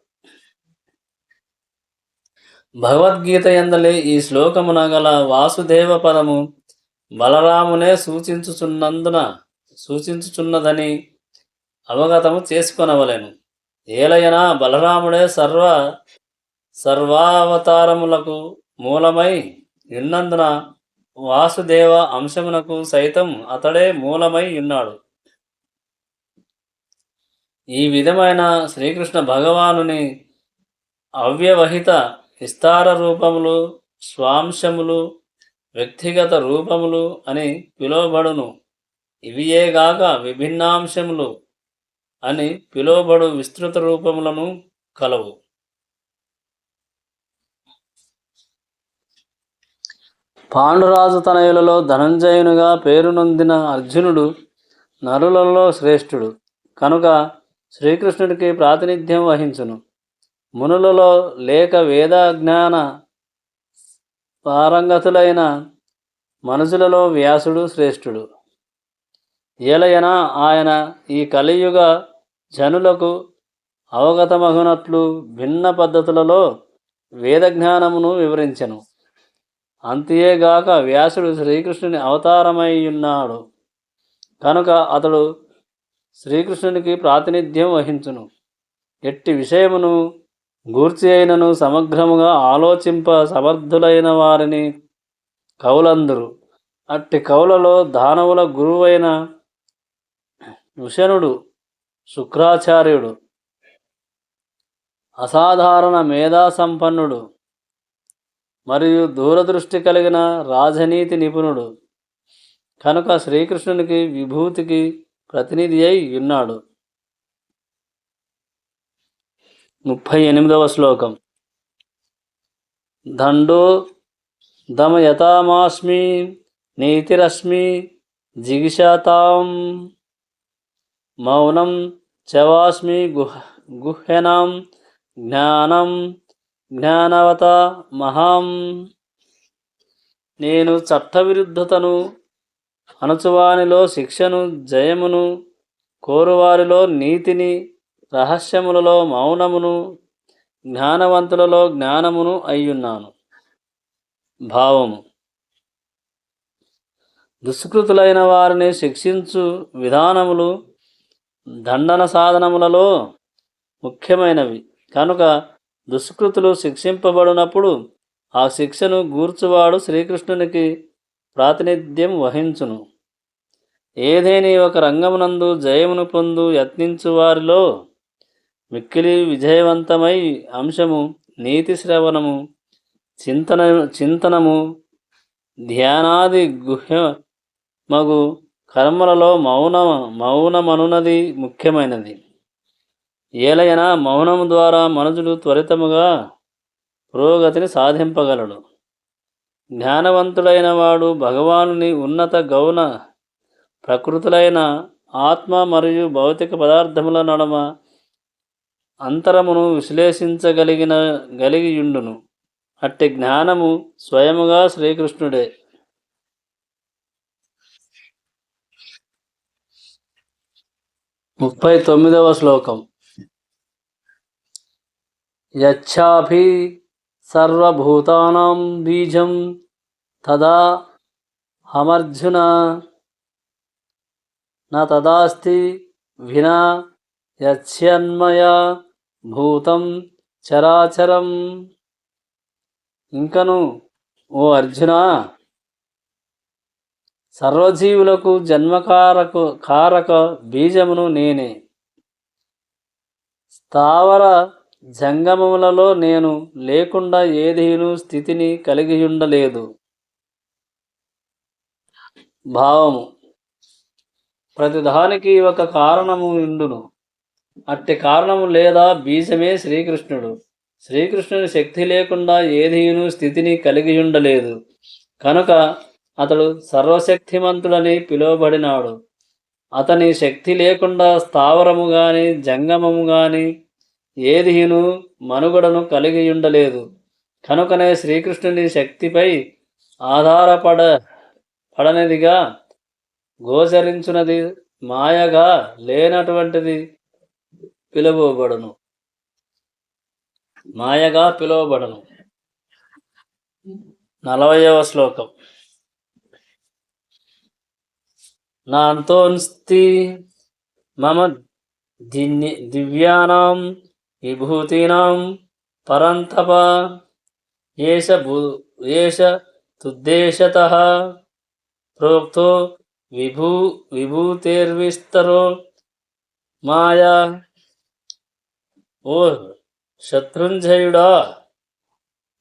భగవద్గీత యందలి ఈ శ్లోకమున గల వాసుదేవ పదము బలరామునే సూచించుచున్నదని అవగతము చేసుకొనవలెను. ఏలయనా బలరాముడే సర్వావతారములకు మూలమై ఉన్నందున వాసుదేవ అంశమునకు సైతం అతడే మూలమై ఉన్నాడు. ఈ విధమైన శ్రీకృష్ణ భగవానుని అవ్యవహిత విస్తార రూపములు, స్వాంశములు, వ్యక్తిగత రూపములు అని పిలువబడును. ఇవియేగాక విభిన్నాంశములు అని పిలువబడు విస్తృత రూపములను కలవు. పాండురాజు తనయులలో ధనంజయునిగా పేరునొందిన అర్జునుడు నరులలో శ్రేష్ఠుడు కనుక శ్రీకృష్ణుడికి ప్రాతినిధ్యం వహించును. మునులలో లేక వేదజ్ఞాన పారంగతులైన మనుషులలో వ్యాసుడు శ్రేష్ఠుడు. ఏలయనా ఆయన ఈ కలియుగ జనులకు అవగతమగునట్లు భిన్న పద్ధతులలో వేదజ్ఞానమును వివరించెను. అంతేగాక వ్యాసుడు శ్రీకృష్ణుని అవతారమై ఉన్నాడు కనుక అతడు శ్రీకృష్ణునికి ప్రాతినిధ్యం వహించును. ఎట్టి విషయమును గూర్చి అయినను సమగ్రముగా ఆలోచింప సమర్థులైన వారిని కవులందరూ. అట్టి కవులలో దానవుల గురువైన ఉషనుడు శుక్రాచార్యుడు అసాధారణ మేధా సంపన్నుడు మరియు దూరదృష్టి కలిగిన రాజనీతి నిపుణుడు కనుక శ్రీకృష్ణునికి విభూతికి ప్రతినిధి అయి ఉన్నాడు. 38వ శ్లోకం. దండో దమయతామాస్మి నీతిరస్మి జిగిషతాం మౌనం చవాస్మి గుహ్యనాం జ్ఞానం జ్ఞానవత మహాం. నేను చట్టవిరుద్ధతను అణచువానిలో శిక్షను, జయమును కోరువారిలో నీతిని, రహస్యములలో మౌనమును, జ్ఞానవంతులలో జ్ఞానమును అయ్యున్నాను. భావము: దుష్కృతులైన వారిని శిక్షించు విధానములు దండన సాధనములలో ముఖ్యమైనవి కనుక దుష్కృతులు శిక్షింపబడినప్పుడు ఆ శిక్షను గూర్చువాడు శ్రీకృష్ణునికి ప్రాతినిధ్యం వహించును. ఏదేని ఒక రంగమునందు జయమును పొందు యత్నించు వారిలో మిక్కిలి విజయవంతమై అంశము నీతి శ్రవణము, చింతనము, ధ్యానాది గుహ్యమగు కర్మలలో మౌనమనున్నది ముఖ్యమైనది. ఏలైనా మౌనము ద్వారా మనుషుడు త్వరితముగా పురోగతిని సాధింపగలడు. జ్ఞానవంతుడైన వాడు భగవానుని ఉన్నత గౌణ ప్రకృతులైన ఆత్మ మరియు భౌతిక పదార్థముల నడుమ అంతరమును విశ్లేషించగలిగియుండును. అట్టి జ్ఞానము స్వయముగా శ్రీకృష్ణుడే. 39వ శ్లోకం. యచ్చాపి సర్వభూతానాం బీజం తదా హమర్జున న తదాస్తి వినా యచ్ఛన్మయా భూతం చరాచరం. ఇంకను ఓ అర్జున, సర్వజీవులకు కారక బీజమును నేనే. స్థావర జంగమములలో నేను లేకుండా ఏదీను స్థితిని కలిగియుండలేదు. భావము: ప్రతిదానికి ఒక కారణము ఉండును. అట్టి కారణము లేదా బీజమే శ్రీకృష్ణుడు. శ్రీకృష్ణుని శక్తి లేకుండా ఏదీను స్థితిని కలిగియుండలేదు కనుక అతడు సర్వశక్తిమంతుడని పిలువబడినాడు. అతని శక్తి లేకుండా స్థావరము గాని జంగమము గాని ఏదీను మనుగడను కలిగియుండలేదు. కనుకనే శ్రీకృష్ణుని శక్తిపై ఆధారపడనిదిగా గోచరించున్నది మాయగా లేనటువంటిది పిలువబడును. 40వ శ్లోకం. నాంతోస్తి మమ దివ్యానాం విభూతీనాం పరంతప ఏష తుద్దేశతః ప్రోక్తో విభూతేర్విస్తరో మాయా. ఓ శత్రుంజయుడా,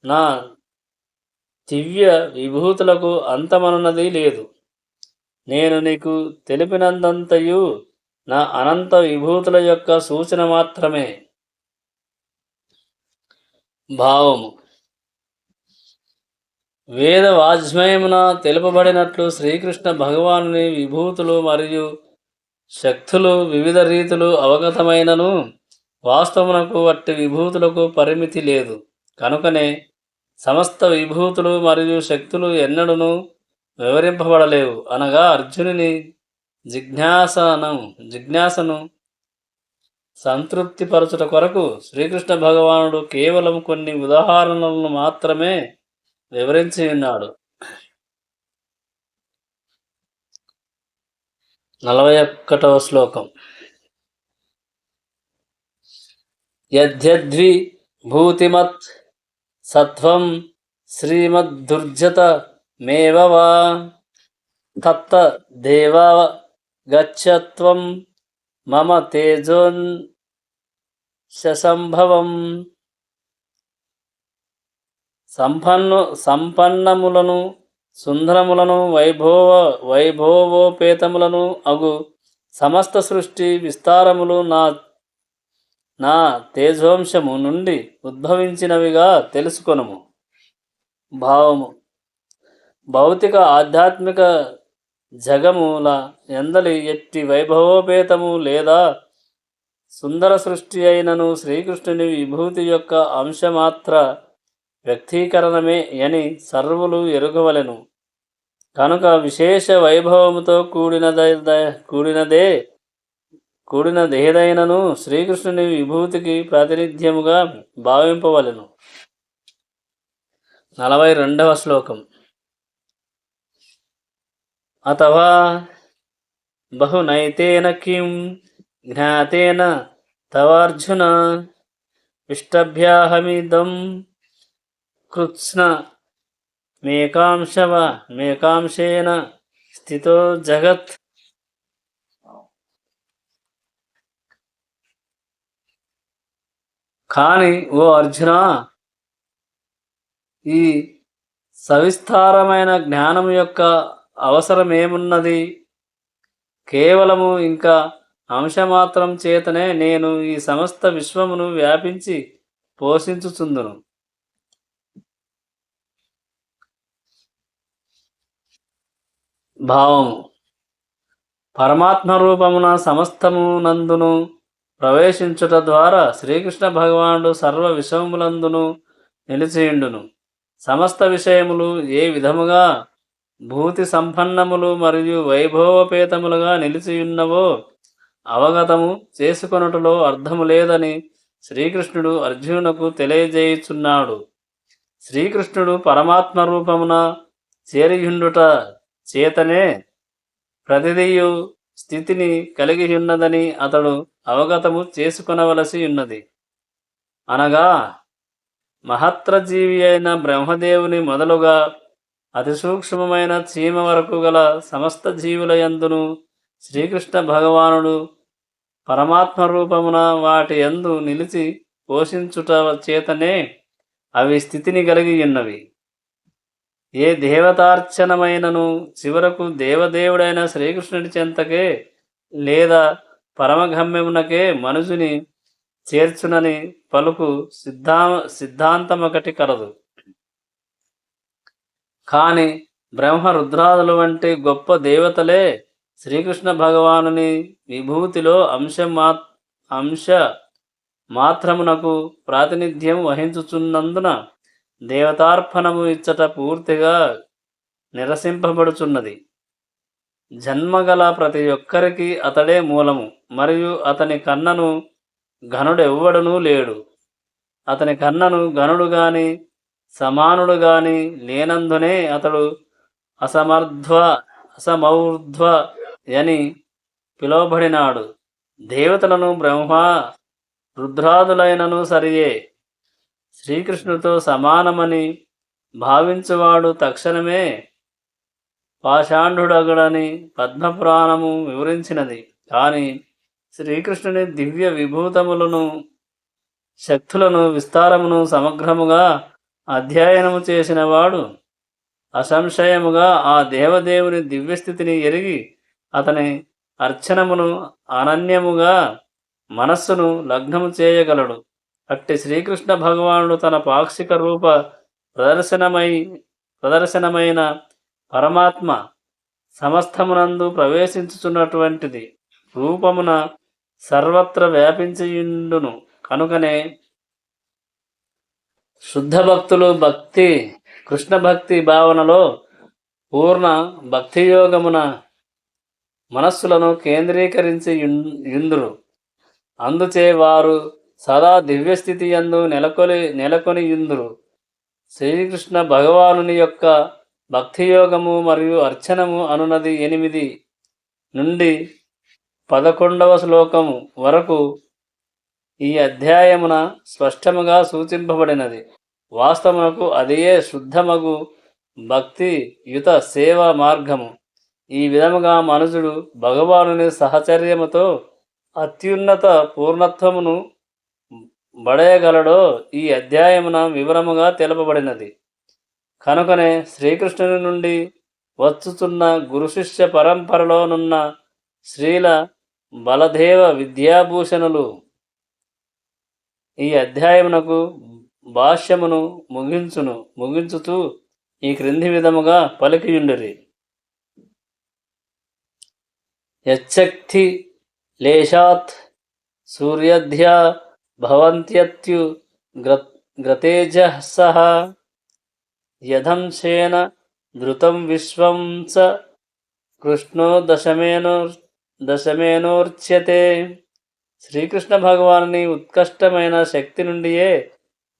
నా దివ్య విభూతులకు అంతమనున్నది లేదు. నేను నీకు తెలిపినంతంతయు నా అనంత విభూతుల యొక్క సూచన మాత్రమే. భావము: వేద వాజ్మయమున తెలుపబడినట్లు శ్రీకృష్ణ భగవానుని విభూతులు మరియు శక్తులు వివిధ రీతులు అవగతమైనను వాస్తవమునకు వట్టి విభూతులకు పరిమితి లేదు. కనుకనే సమస్త విభూతులు మరియు శక్తులు ఎన్నడూను వివరింపబడలేవు. అనగా అర్జునుని జిజ్ఞాసను సంతృప్తిపరచుట కొరకు శ్రీకృష్ణ భగవానుడు కేవలం కొన్ని ఉదాహరణలను మాత్రమే వివరించి ఉన్నాడు. 41వ శ్లోకం. యద్యద్వి భూతిమత్ సత్వం శ్రీమద్ధుర్జత మేవ వా తత్తదేవ గచ్చత్వం మమ తేజోంశసంభవం. సంపన్నములను సుందరములను వైభవోపేతములను అగు సమస్త సృష్టి విస్తారములు నా తేజోంశము నుండి ఉద్భవించినవిగా తెలుసుకొనుము. భావము: భౌతిక ఆధ్యాత్మిక జగముల ఎందలి ఎట్టి వైభవోపేతము లేదా సుందర సృష్టి అయినను శ్రీకృష్ణుని విభూతి యొక్క అంశమాత్ర వ్యక్తీకరణమే అని సర్వులు ఎరుగవలెను. కనుక విశేష వైభవముతో కూడినదేదైనను శ్రీకృష్ణుని విభూతికి ప్రాతినిధ్యముగా భావింపవలెను. 42వ శ్లోకం. అథవా బహునైతేన కిం జ్ఞాతేన తవార్జున ఇష్టభ్యాహమిదం కృత్స్న మేకాంశేన స్థితో జగత్. కాని ఓ అర్జున, ఈ సవిస్తారమైన జ్ఞానం యొక్క అవసరమేమున్నది? కేవలము ఇంకా అంశమాత్రం చేతనే నేను ఈ సమస్త విశ్వమును వ్యాపించి పోషించుచుందును. భావము: పరమాత్మ రూపమున సమస్తము నందును ప్రవేశించుట ద్వారా శ్రీకృష్ణ భగవానుడు సర్వ విషయములందును నిలిచియుండును. సమస్త విషయములు ఏ విధముగా భూతి సంపన్నములు మరియు వైభవపేతములుగా నిలిచియున్నవో అవగతము చేసుకొనుటలో అర్థము లేదని శ్రీకృష్ణుడు అర్జునునకు తెలియజేయుచున్నాడు. శ్రీకృష్ణుడు పరమాత్మ రూపమున చేరియుండుట చేతనే ప్రతిదియు స్థితిని కలిగి ఉన్నదని అతడు అవగతము చేసుకొనవలసి ఉన్నది. అనగా మహత్రజీవి అయిన బ్రహ్మదేవుని మొదలుగా అతి సూక్ష్మమైన చీమ వరకు గల సమస్త జీవుల యందును శ్రీకృష్ణ భగవానుడు పరమాత్మ రూపమున వాటి యందు నిలిచి పోషించుట చేతనే అవి స్థితిని కలిగి ఉన్నవి. ఏ దేవతార్చనమైనను చివరకు దేవదేవుడైన శ్రీకృష్ణుడి చెంతకే లేదా పరమగమ్యమునకే మనుషుని చేర్చునని పలుకు సిద్ధాంతమొకటి కలదు. కాని బ్రహ్మ రుద్రాదులు వంటి గొప్ప దేవతలే శ్రీకృష్ణ భగవానుని విభూతిలో అంశ మాత్రమునకు ప్రాతినిధ్యం వహించుచున్నందున దేవతార్పణము ఇచ్చట పూర్తిగా నిరసింపబడుచున్నది. జన్మగల ప్రతి ఒక్కరికి అతడే మూలము, మరియు అతని కన్నను ఘనుడెవ్వడనూ లేడు. అతని కన్నను ఘనుడు గాని సమానుడు గాని లేనందునే అతడు అసమౌర్ధ్వ అని పిలువబడినాడు. దేవతలను బ్రహ్మ రుద్రాదులైనను సరియే శ్రీకృష్ణుతో సమానమని భావించువాడు తక్షణమే పాషాంఢుడగుడని పద్మపురాణము వివరించినది. కానీ శ్రీకృష్ణుని దివ్య విభూతములను, శక్తులను, విస్తారమును సమగ్రముగా అధ్యయనము చేసినవాడు అసంశయముగా ఆ దేవదేవుని దివ్యస్థితిని ఎరిగి అతని అర్చనమును అనన్యముగా మనస్సును లగ్నము చేయగలడు. అట్టి శ్రీకృష్ణ భగవానుడు తన పాక్షిక రూప ప్రదర్శనమైన పరమాత్మ సమస్తమునందు ప్రవేశించుచున్నటువంటిది రూపమున సర్వత్ర వ్యాపించియుండును. కనుకనే శుద్ధ భక్తులు కృష్ణ భక్తి భావనలో పూర్ణ భక్తియోగమున మనస్సులను కేంద్రీకరించి యుందురు. అందుచే వారు సదా దివ్యస్థితి యందు నెలకొని యుందురు. శ్రీకృష్ణ భగవానుని యొక్క భక్తియోగము మరియు అర్చనము అనునది 8 నుండి 11వ శ్లోకము వరకు ఈ అధ్యాయమున స్పష్టముగా సూచింపబడినది. వాస్తవమునకు అదియే శుద్ధమగు భక్తియుత సేవా మార్గము. ఈ విధముగా మనుషుడు భగవానుని సహచర్యముతో అత్యున్నత పూర్ణత్వమును బడయగలడో ఈ అధ్యాయమున వివరముగా తెలుపబడినది. కనుకనే శ్రీకృష్ణుని నుండి వచ్చుచున్న గురు శిష్య పరంపరలోనున్న శ్రీల బలదేవ విద్యాభూషణులు ఈ అధ్యాయమునకు భాష్యమును ముగించుతూ ఈ క్రింది విధముగా పలికియుండిరి. యచ్చక్తి లేశాత్ సూర్యధ్యా భవంత్యత్యు గ్రతేజసః యదంశేన ధృతం విశ్వం స కృష్ణో దశమేనోర్చ్యతే. శ్రీకృష్ణ భగవానుని ఉత్కృష్టమైన శక్తి నుండియే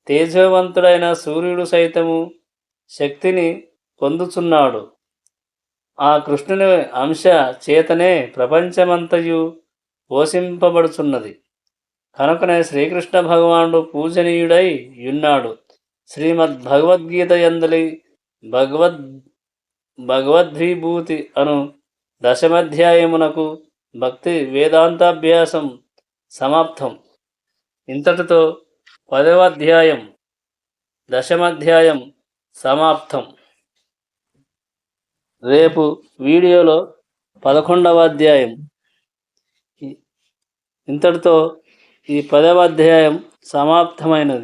తేజవంతుడైన సూర్యుడు సైతము శక్తిని పొందుచున్నాడు. ఆ కృష్ణుని అంశ చేతనే ప్రపంచమంతయు పోషింపబడుచున్నది. కనుకనే శ్రీకృష్ణ భగవానుడు పూజనీయుడై యున్నాడు. శ్రీమద్భగవద్గీత యందలి భగవద్విభూతి అను దశమాధ్యాయమునకు భక్తి వేదాంతాభ్యాసం సమాప్తం. ఇంతటితో 10వ అధ్యాయం దశమాధ్యాయం సమాప్తం. రేపు వీడియోలో 11వ అధ్యాయం. ఇంతటితో ఈ 10వ అధ్యాయం సమాప్తమైనది.